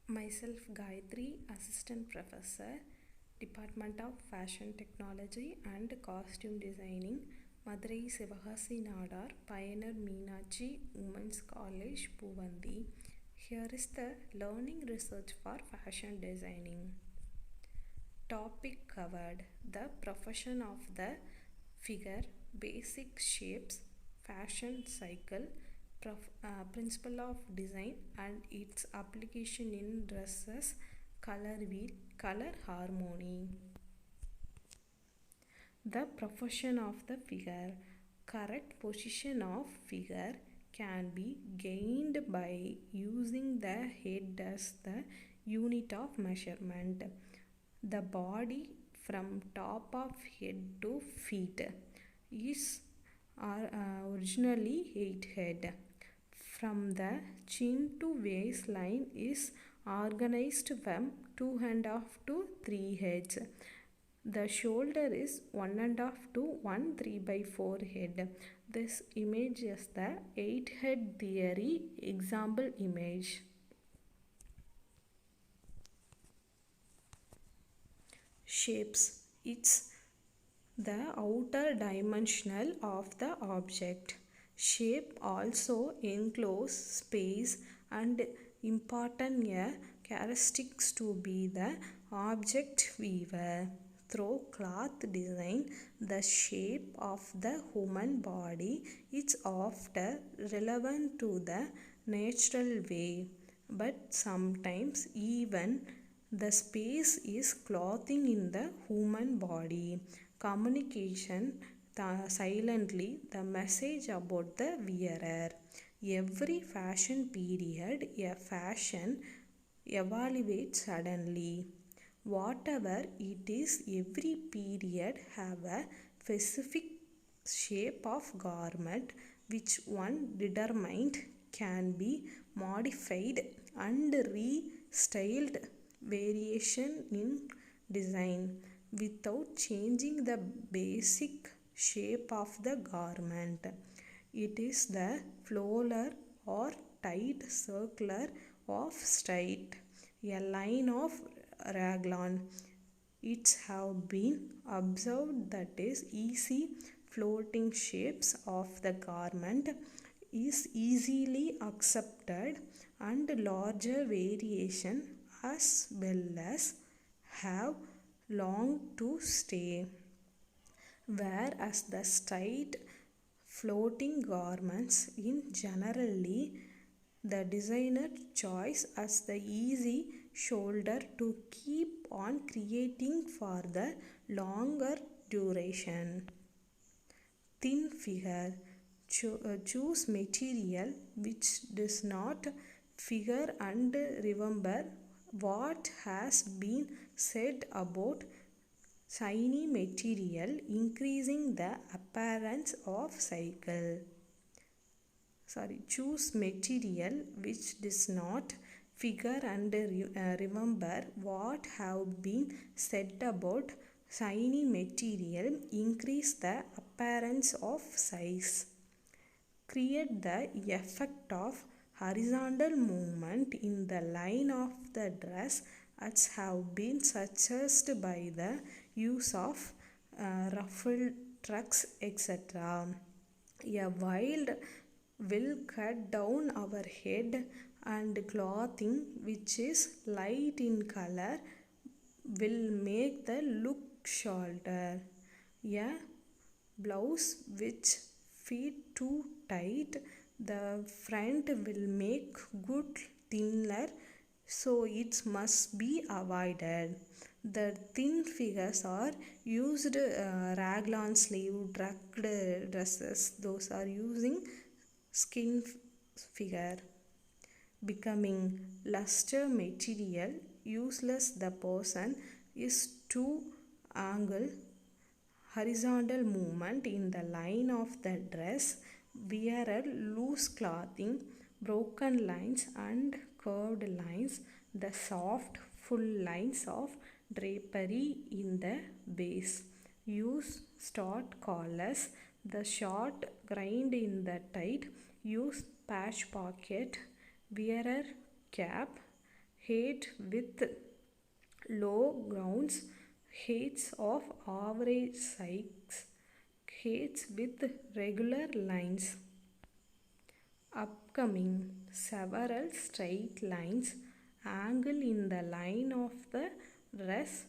Myself Gayatri, Assistant Professor, Department of Fashion Technology and Costume Designing, Madurai Sivagasi Nadar, Pioneer Meenachi Women's College, Puvandi. Here is the learning research for fashion designing. Topic covered: the profession of the figure, basic shapes, fashion cycle, principle of design and its application in dresses, color wheel, color harmony. The profession of the figure. Correct position of figure can be gained by using the head as the unit of measurement. The body from top of head to feet is originally 8 head. From the chin to waistline is organized from 2.5 to 3 heads. The shoulder is 1.5 to 1 3/4 head. This image is the 8 head theory example image. Shapes. It's the outer dimensional of the object. Shape also enclose space and important characteristics to be the object weaver. Through cloth design, the shape of the human body is often relevant to the natural way, but sometimes even the space is clothing in the human body. Communication silently the message about the wearer. Every fashion period, a fashion evaluates suddenly. Whatever it is, every period have a specific shape of garment which one determined can be modified and restyled variation in design without changing the basic shape of the garment. It is the floral or tight circular of straight, a line of raglan. It's have been observed that is easy floating shapes of the garment is easily accepted and larger variation as well as have long to stay, whereas the straight floating garments in generally the designer choice as the easy shoulder to keep on creating for the longer duration. Thin figure. Choose material which does not figure and remember what has been said about shiny material increasing the appearance of cycle. Choose material which does not figure and remember what have been said about shiny material increase the appearance of size. Create the effect of horizontal movement in the line of the dress as have been suggested by the use of ruffled tucks, etc. A wild will cut down our head and clothing which is light in color will make the look shorter. A blouse which fit too tight, the front will make good thinner, so it must be avoided. The thin figures are used raglan sleeve tucked dresses. Those are using skin figure. Becoming luster material useless. The person is too angle horizontal movement in the line of the dress, wearer loose clothing, broken lines and curved lines, the soft full lines of drapery in the base. Use short collars, the short grind in the tight. Use patch pocket, wearer cap, height with low grounds, heights of average size, heights with regular lines. Upcoming several straight lines, angle in the line of the dress,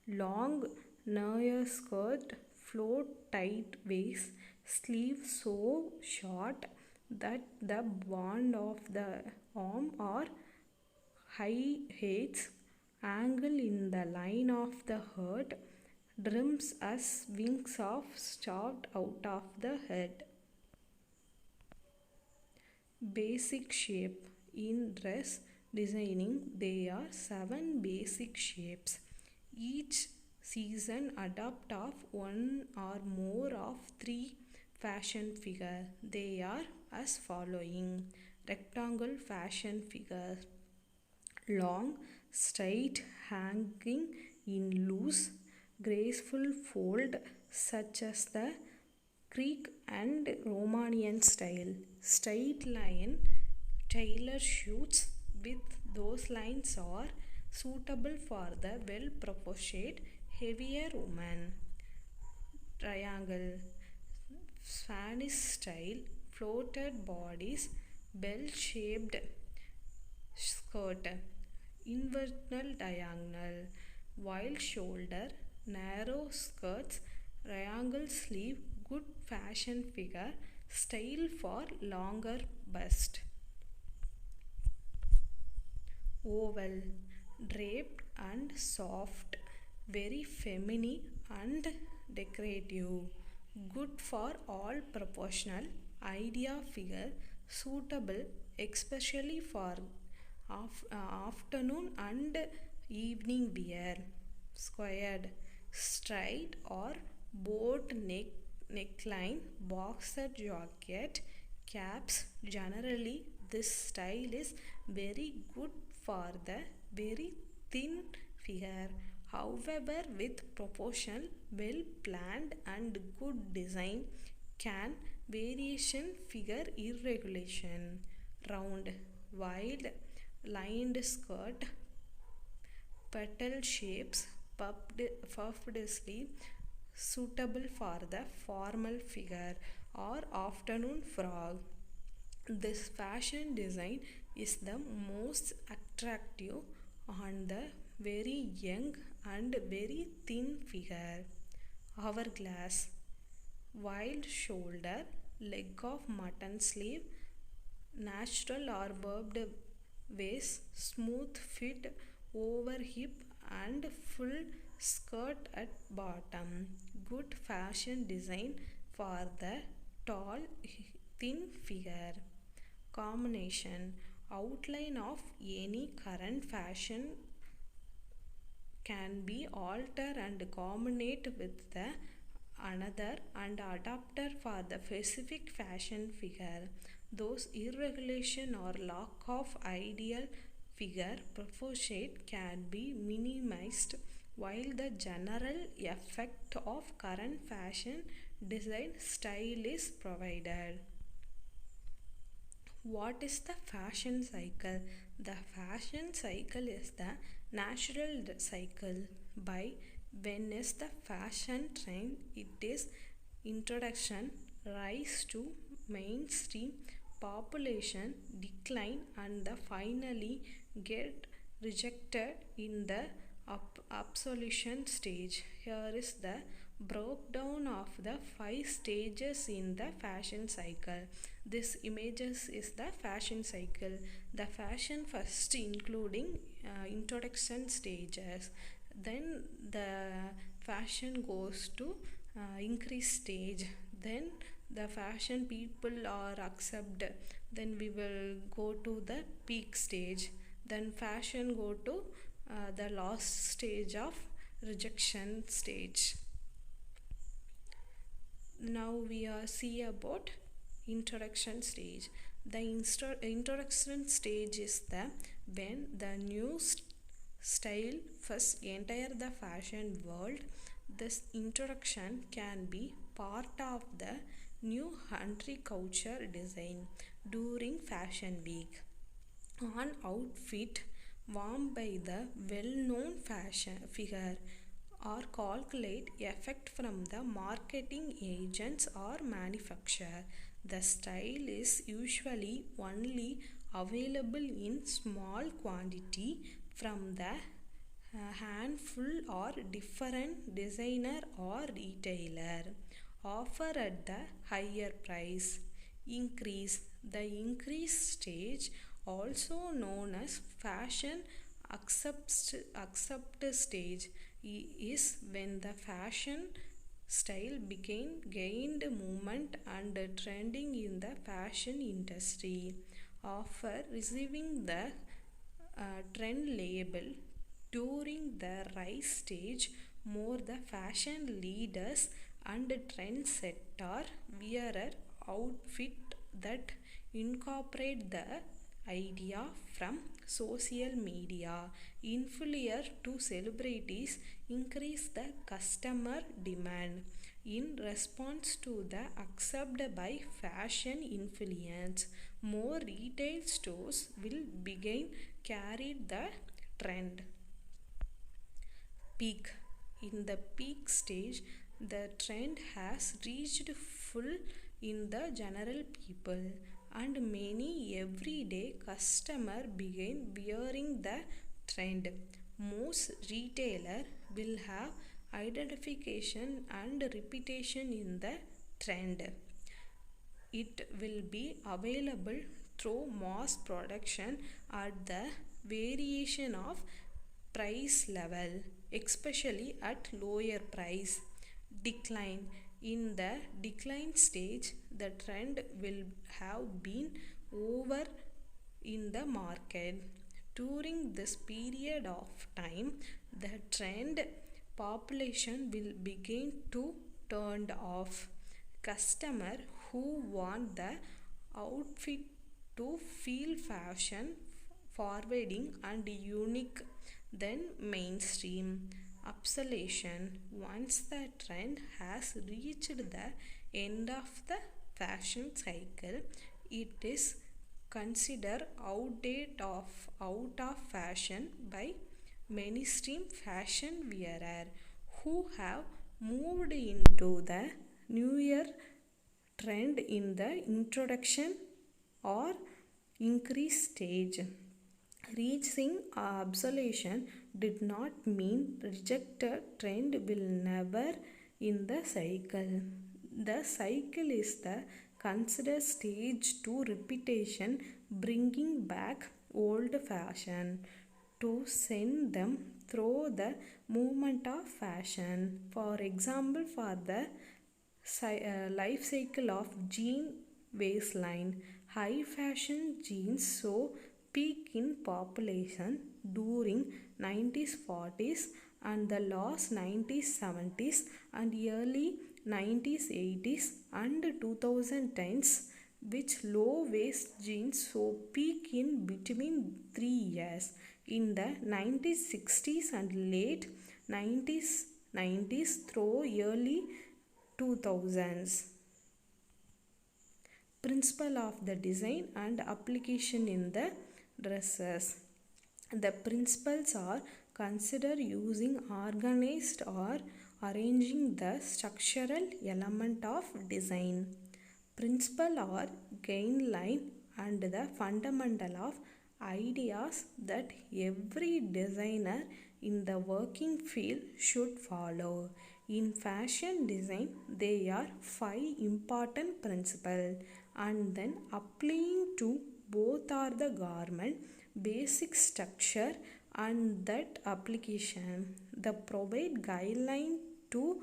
long narrow skirt, float tight waist, sleeves so short that the band of the arm are high heights, angle in the line of the head, trims as wings of shot out of the head. Basic shape. In dress designing, there are 7 basic shapes. Each season adopt of one or more of 3 fashion figure. They are as following. Rectangle fashion figure. Long, straight, hanging in loose, graceful fold such as the Greek and Romanian style. Straight line tailor suits with those lines are suitable for the well proportioned heavier woman. Triangle Spanish style floated bodies, bell shaped skirt, inverted diagonal, wide shoulder, narrow skirts, triangle sleeve, good fashion figure, style for longer bust. Oval, draped and soft, very feminine and decorative, good for all proportional idea figure, suitable especially for afternoon and evening wear. Squared, straight or boat neckline, boxer jacket, caps. Generally, this style is very good for the very thin figure. However, with proportion, well planned and good design, can variation figure irregulation. Round, wide, lined skirt, petal shapes, puffed sleeve, suitable for the formal figure or afternoon frock. This fashion design is the most attractive on the very young and very thin figure. Hourglass, wide shoulder, leg of mutton sleeve, natural or bobbed waist, smooth fit over hip and full skirt at bottom. Good fashion design for the tall, thin figure. Combination, outline of any current fashion can be altered and combined with the another and adapted for the specific fashion figure. Those irregulation or lack of ideal figure proportion can be minimized while the general effect of current fashion design style is provided. What is the fashion cycle? The fashion cycle is the natural cycle by when is the fashion trend, it is introduction, rise to mainstream, population decline and the finally get rejected in the absolution stage. Here is the breakdown of the 5 stages in the fashion cycle. This images is the fashion cycle. The fashion first including introduction stages, then the fashion goes to increase stage, then the fashion people are accept, then we will go to the peak stage, then fashion go to the last stage of rejection stage. Now we are see about introduction stage. The introduction stage is the when the new style first enter the fashion world. This introduction can be part of the new country culture design during fashion week. On outfit, worn by the well-known fashion figure or calculate effect from the marketing agents or manufacturer. The style is usually only available in small quantity from the handful or different designer or retailer. Offer at the higher price. Increase. The increase stage, also known as fashion accept stage, is when the fashion style began gained movement and trending in the fashion industry. After receiving the trend label during the rise stage, more the fashion leaders and trendsetter wearer outfit that incorporate the idea from social media influencer to celebrities increase the customer demand. In response to the accepted by fashion influence, more retail stores will begin carry the trend. Peak. In the peak stage, the trend has reached full in the general people, and many everyday customer begin wearing the trend. Most retailer will have identification and reputation in the trend. It will be available through mass production at the variation of price level, especially at lower price. Decline. In the decline stage, the trend will have been over in the market. During this period of time, the trend population will begin to turn off. Customer who want the outfit to feel fashion forwarding and unique then mainstream. Obsolescence. Once the trend has reached the end of the fashion cycle, it is considered out of fashion by mainstream fashion wearer who have moved into the newer trend in the introduction or increase stage. Reaching obsolescence did not mean rejected trend will never in the cycle. The cycle is the considered stage to repetition, bringing back old fashion to send them through the movement of fashion. For example, for the life cycle of jean waistline, high fashion jeans saw peak in population during 90s 40s and the last 90s 70s and early 90s 80s and 2010s, which low waist jeans saw peak in between 3 years in the 1960s and late 90s through early 2000s. Principle of the design and application in the dresses. The principles are consider using organized or arranging the structural element of design. Principle are guideline and the fundamental of ideas that every designer in the working field should follow. In fashion design, there are 5 important principles, and then applying to both are the garment basic structure and that application. The provide guideline to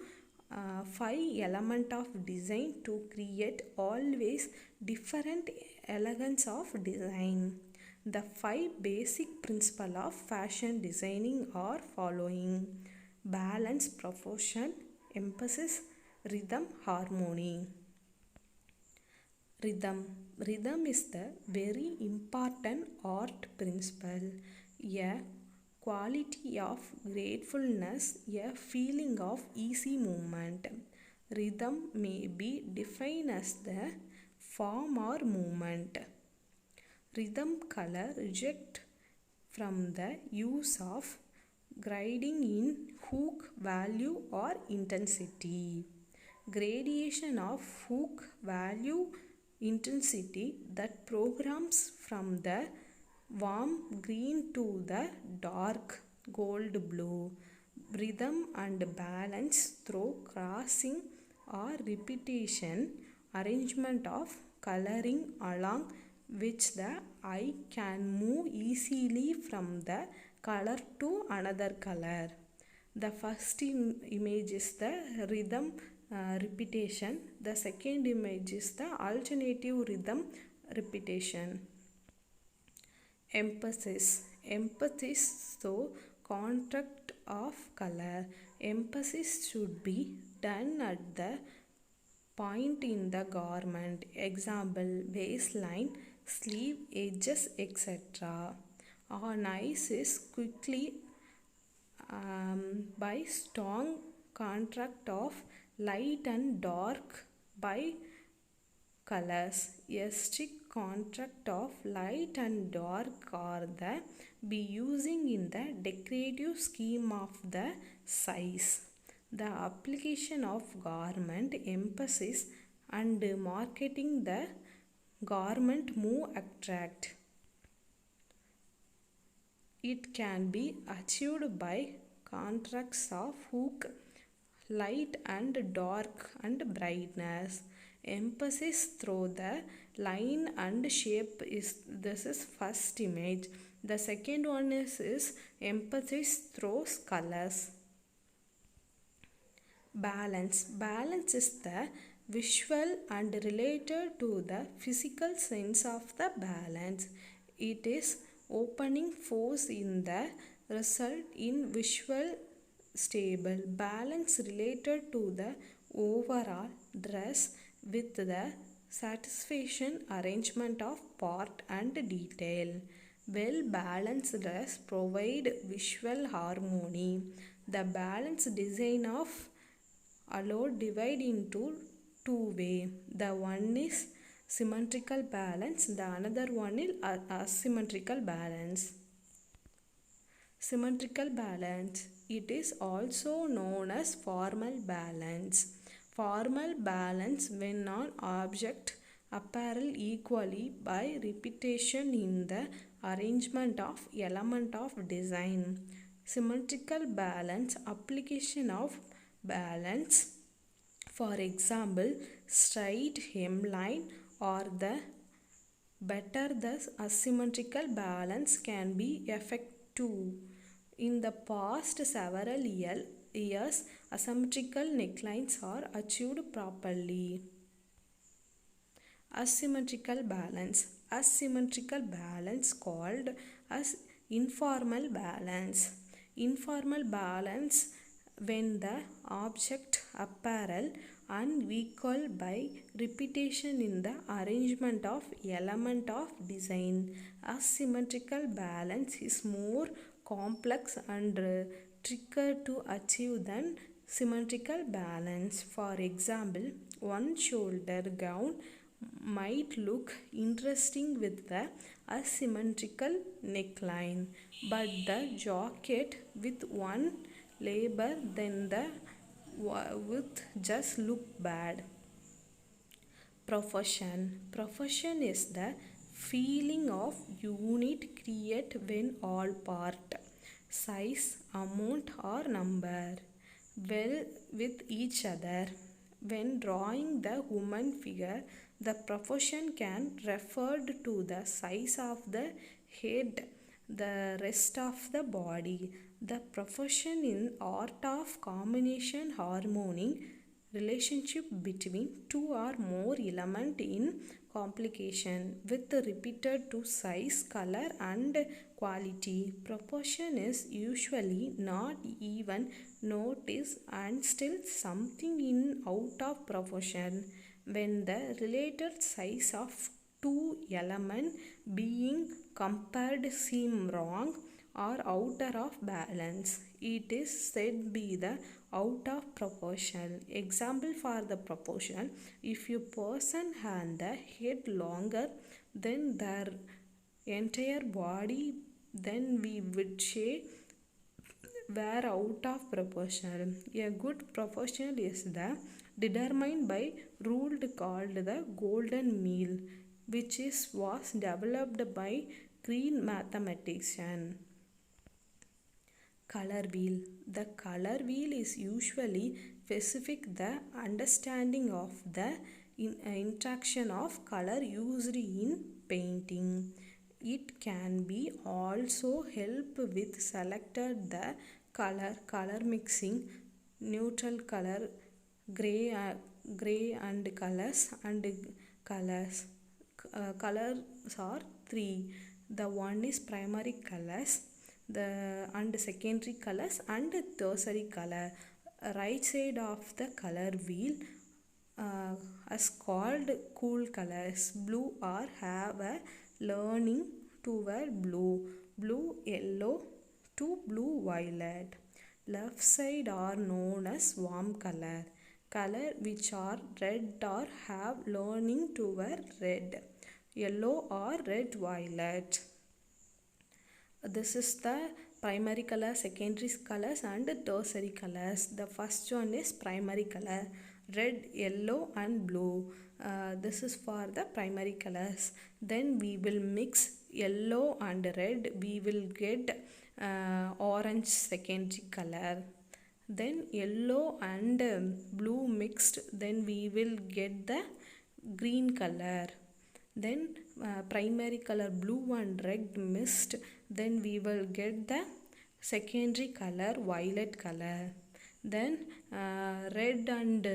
5 element of design to create always different elegance of design. The 5 basic principles of fashion designing are following: balance, proportion, emphasis, rhythm, harmony. Rhythm. Rhythm is the very important art principle, a quality of gratefulness, a feeling of easy movement. Rhythm may be defined as the form or movement. Rhythm color reject from the use of grading in Hooke value or intensity. Gradation of Hooke value intensity that programs from the warm green to the dark gold blue. Rhythm and balance through crossing or repetition, arrangement of coloring along which the eye can move easily from the color to another color. The first image is the rhythm repetition. The second image is the alternative rhythm repetition. Emphasis. Emphasis so contrast of color. Emphasis should be done at the point in the garment. Example, waistline, sleeve edges, etc. On eyes is quickly by strong contrast of light and dark by colors. A strict contrast of light and dark are the be using in the decorative scheme of the size. The application of garment emphasis and marketing the garment move attract. It can be achieved by contrasts of Hooke, light and dark and brightness. Emphasis through the line and shape is this is first image. The second one is emphasis through colors. Balance. Balance is the visual and related to the physical sense of the balance. It is opening force in the result in visual stable. Balance related to the overall dress with the satisfaction arrangement of part and detail. Well balanced dress provide visual harmony. The balanced design of allowed divide into two way. The one is symmetrical balance, the another one is asymmetrical balance. Symmetrical balance. It is also known as formal balance. Formal balance when on object apparel equally by repetition in the arrangement of element of design. Symmetrical balance. Application of balance. For example, straight hemline or the better the asymmetrical balance can be effective. In the past several years, asymmetrical necklines are achieved properly. Asymmetrical balance. Asymmetrical balance called as informal balance. Informal balance when the object apparel unequal by repetition in the arrangement of element of design. Asymmetrical balance is more complex and trickier to achieve than symmetrical balance. For example, one shoulder gown might look interesting with the asymmetrical neckline, but the jacket with one labor then the with just look bad. Profession. Profession is the feeling of unit create when all part, size, amount or number well with each other. When drawing the human figure, the proportion can refer to the size of the head, the rest of the body. The proportion in art of combination harmony relationship between two or more elements in complication with repeated to size, color and quality. Proportion is usually not even noticed and still something in out of proportion when the related size of two elements being compared seem wrong or out of balance. It is said be the out of proportion. Example for the proportion: if a person had the head longer than their entire body, then we would say were out of proportion. A good proportion is the determined by rule called the golden mean, which was developed by Greek mathematician. Color wheel. The color wheel is usually specific the understanding of the interaction of color used in painting. It can be also help with selected the color mixing, neutral color, gray and colors colors. Colors are three. The one is primary colors, and secondary colors and tertiary color. Right side of the color wheel is called cool colors. Blue or have a leaning toward blue yellow to blue violet. Left side are known as warm color which are red or have leaning toward red, yellow or red violet. This is the primary color, secondary colors and tertiary colors. The first one is primary color, red, yellow and blue. This is for the primary colors. Then we will mix yellow and red. We will get orange secondary color. Then yellow and blue mixed, then we will get the green color. Then primary color blue and red mixed, then we will get the secondary color violet color. Then red and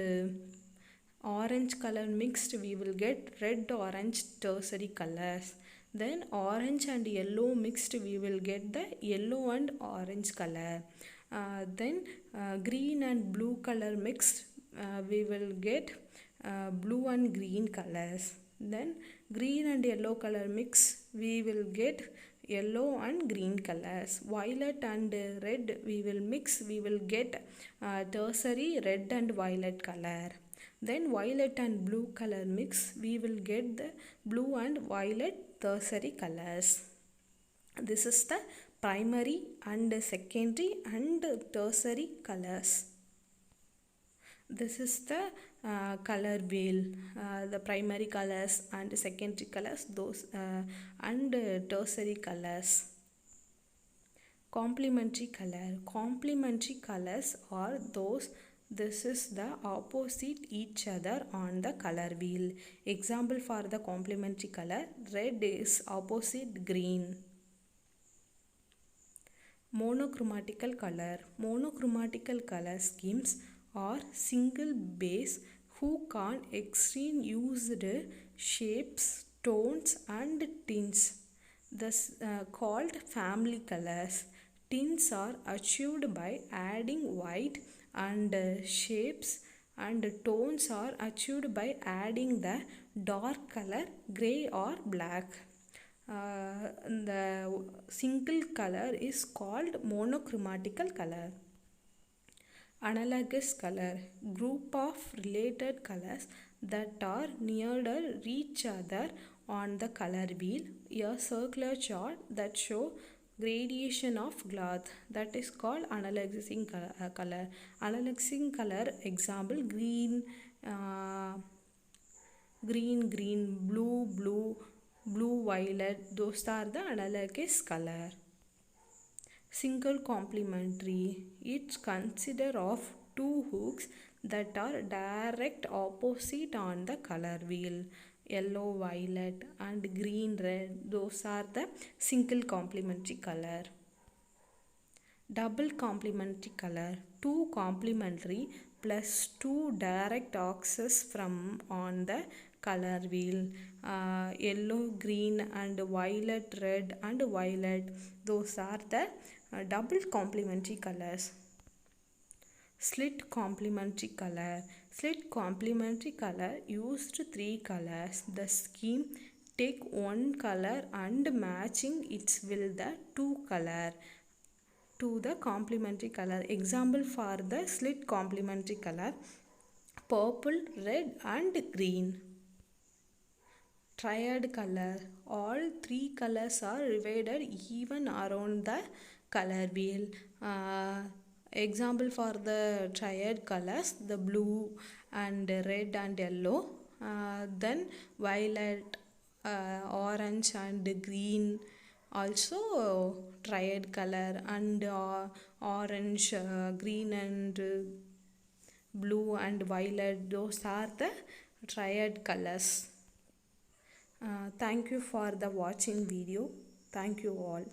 orange color mixed, we will get red orange tertiary colors. Then orange and yellow mixed, we will get the yellow and orange color. Then green and blue color mixed, we will get blue and green colors. Then green and yellow color mix, we will get yellow and green colors. Violet and red we will mix, we will get tertiary red and violet color. Then violet and blue color mix, we will get the blue and violet tertiary colors. This is the primary and secondary and tertiary colors. This is the color wheel, the primary colors and secondary colors, those and tertiary colors. Complementary color. Complementary colors are those this is the opposite each other on the color wheel. Example for the complementary color, red is opposite green. Monochromatical color. Monochromatical color schemes are single base who can extend used shapes, tones and tints. Thus called family colors. Tints are achieved by adding white, and shapes and tones are achieved by adding the dark color gray or black. The single color is called monochromatical color. Analogous color. Group of related colors that are nearer each other on the color wheel. A circular chart that show gradation of cloth, that is called analogizing color. Analogizing color example green, green, blue, violet, those are the analogous color. Single complementary. It consists of two hooks that are direct opposite on the color wheel. Yellow, violet and green, red, those are the single complementary color. Double complementary color. Two complementary plus two direct axes from on the color wheel. Yellow, green and violet, red and violet, those are the double complementary colors. Slit complementary color. Slit complementary color used three colors. The scheme take one color and matching it with the two color to the complementary color. Example for the slit complementary color, purple, red and green. triad color. All three colors are divided even around the color wheel. Example for the triad colors, the blue and red and yellow, then violet, orange and green, also triad color, and orange, green and blue and violet, those are the triad colors. Thank you for the watching video. Thank you all.